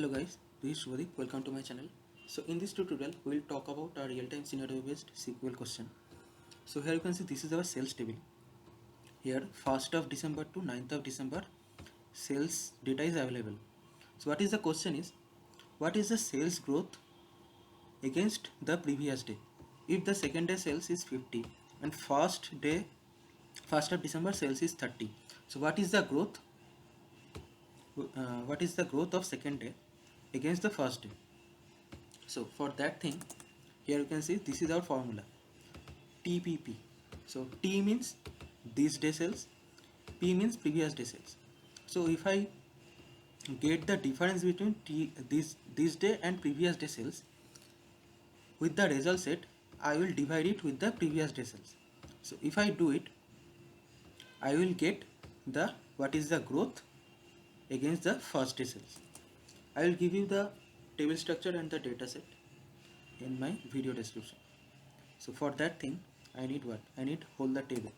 Hello guys, this is Shubhadeep. Welcome to my channel. So in this tutorial, we will talk about our real-time scenario based SQL question. So here you can see this is our sales table. Here 1st of December to 9th of December sales data is available. So what is the question is, what is the sales growth against the previous day? If the second day sales is 50 and 1st of December sales is 30. So what is the growth? What is the growth of second day against the first day? So for that thing, here you can see this is our formula, TPP. So T means this day sales, P means previous day sales. So if I get the difference between this day and previous day sales with the result set, I will divide it with the previous day sales. So if I do it, I will get the what is the growth against the first day sales. I will give you the table structure and the data set in my video description. So for that thing, I need what? I need hold the table.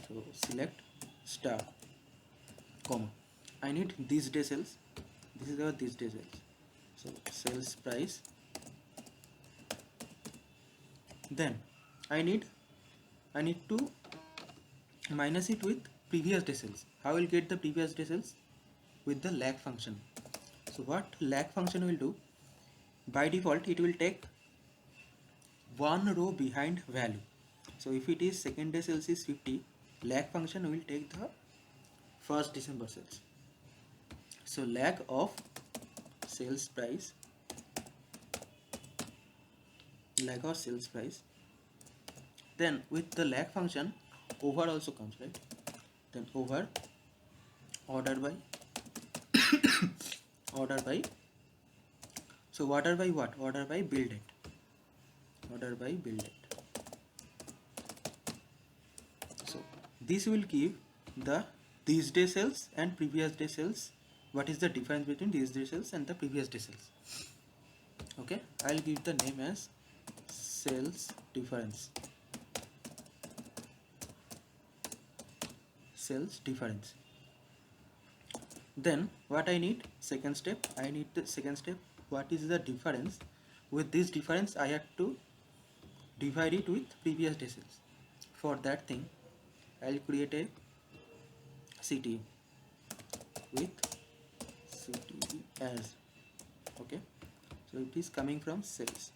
So select star, comma. I need these day sales. This is our this day sales. So sales price. Then I need to minus it with previous day sales. How will get the previous day sales? With the lag function. So what lag function will do? By default, it will take one row behind value. So if it is second day sales is 50, lag function will take the 1st December sales. So lag of sales price, lag of sales price. Then with the lag function, over also comes, right? Then over order by order by. So order by what? Order by bill date. Order by bill date. So this will give the these day sales and previous day sales. What is the difference between these day sales and the previous day sales? Okay, I'll give the name as sales difference. Sales difference. Then what I need? Second step. I need the second step. What is the difference? With this difference, I have to divide it with previous day sales. For that thing, I'll create a CTE with CTE as. Okay, so it is coming from sales.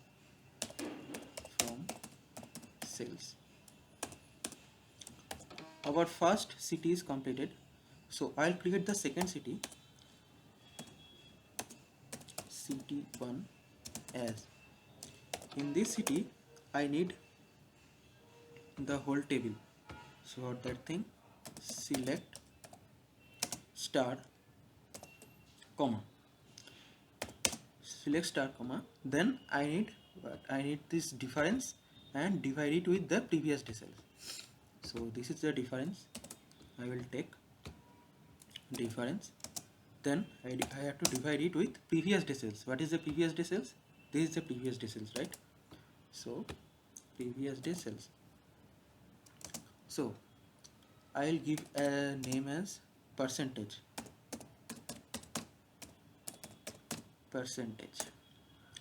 From sales. Our first city is completed. So I'll create the second city, CT1 as. In this city, I need the whole table. So for that thing, select star, comma. Select star, comma. Then I need this difference and divide it with the previous day sales. So this is the difference. I will take difference. Then I have to divide it with previous day sales. What is the previous day sales? This is the previous day sales, right? So previous day sales. So I'll give a name as percentage.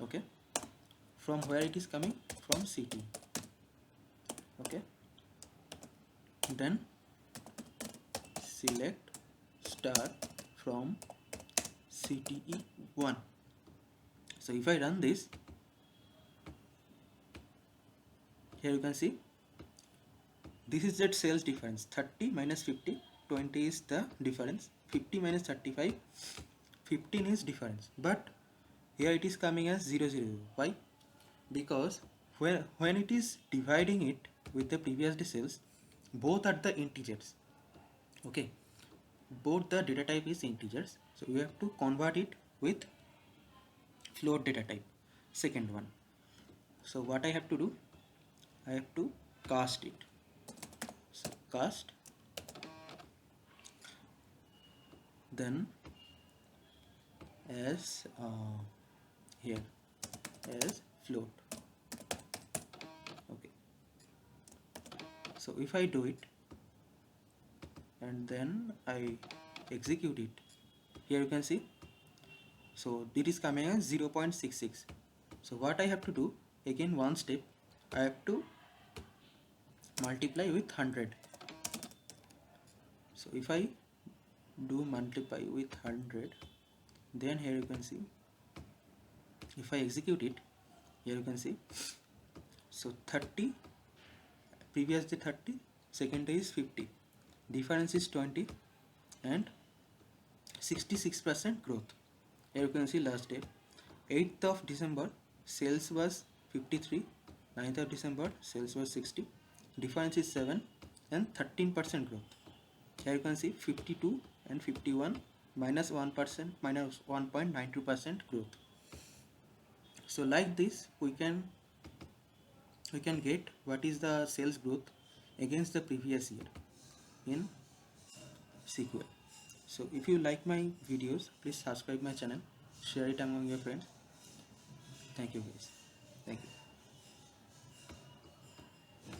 Okay, from where it is coming? From CT. Okay, then select star from CTE1. So if I run this, here you can see this is that sales difference. 30 minus 50, 20 is the difference. 50 minus 35, 15 is difference. But here it is coming as 0, 0. Why? Because when it is dividing it with the previous day sales, both are the integers. Okay, both the data type is integers. So we have to convert it with float data type, second one. So what I have to do? I have to cast it. So cast, then as here as float. Okay, so if I do it and then I execute it, here you can see so it is coming as 0.66. so what I have to do, again one step, I have to multiply with 100. so if I do multiply with 100, then here you can see, if I execute it, here you can see, so 30, previous day 30, second day is 50, difference is 20, and 66% growth. Here you can see last day 8th of December sales was 53, 9th of December sales was 60, difference is 7, and 13% growth. Here you can see 52 and 51 minus 1%, minus 1.92% growth. So like this we can get what is the sales growth against the previous year in SQL. So if you like my videos, please subscribe my channel, share it among your friends. Thank you guys. Thank you.